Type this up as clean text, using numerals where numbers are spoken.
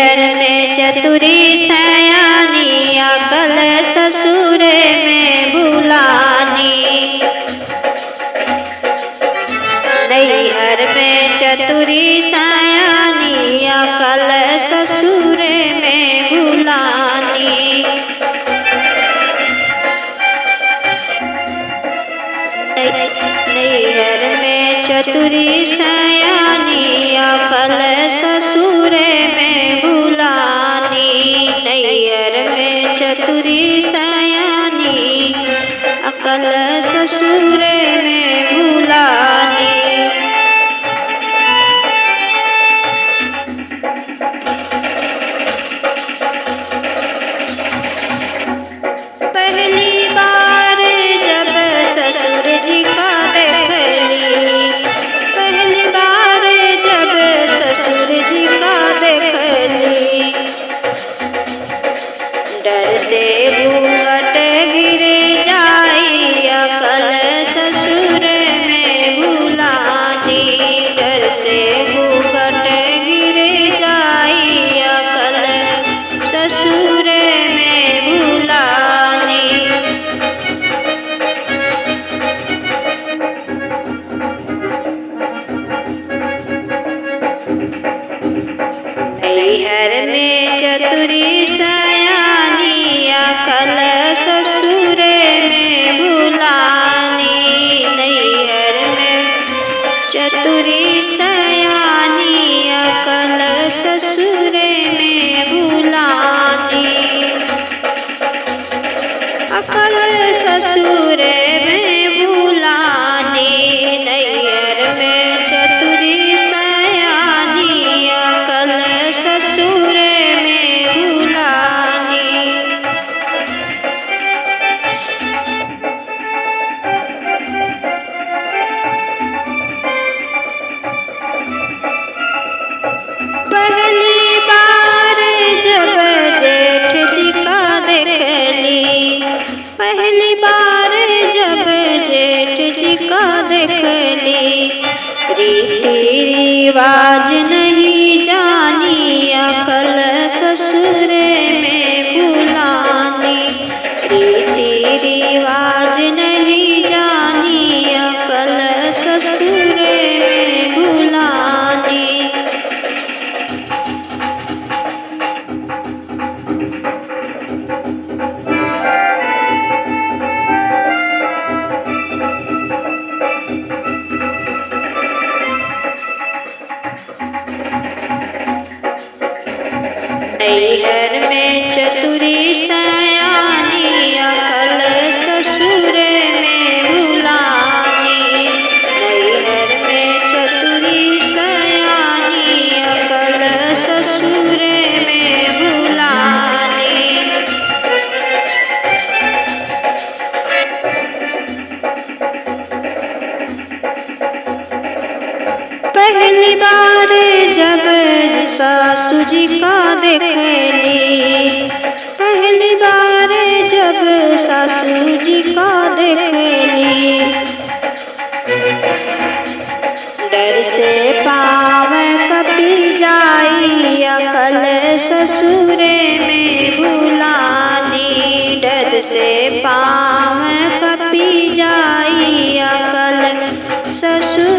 नैहर में चतुरी सयानी अकल ससुर में भुलानी। नैहर में चतुरी सयानी अकल ससुर में भुलानी। नैहर में चतुरी सयानी अकल ससुर में भुलानी। नैहर में चतुरी सयानी अकल ससुर में भुलानी। पहली बार जब ससुर जी का देखली, पहली बार जब ससुर जी का देखली, डर से घूंघट गिर जाई अकल ससुर में भुलानी। डर से घूंघट गिर जाई अकल ससुर में भुलानी। नैहर में चतुरी सयानी अकल ससुर में भुलानी। नैहर में चतुरी सयानी अकल ससुर में भुलानी। अकल ससुर में भुलानी। नैहर में चतुरी सयानी अकल ससुर में भुलानी। पहली बार जब जेठ जी का देखली, पहली बार जब जेठ जी का देखली, रीति रिवाज नहीं जानी अकल ससुर में भुलानी। रीति रिवाज नहीं जानी अकल ससुर में भुलानी। नैहर में चतुरी सयानी अकल ससुर में भुलानी। नैहर में चतुरी सयानी अकल ससुर में भुलानी। पहली बार जब सासू जी का देखली, पहली बार जब सासू जी का देखली, डर से पाँव कपी जाई अकल ससुर में भुलानी। डर से पाँव कपी जाई अकल ससुर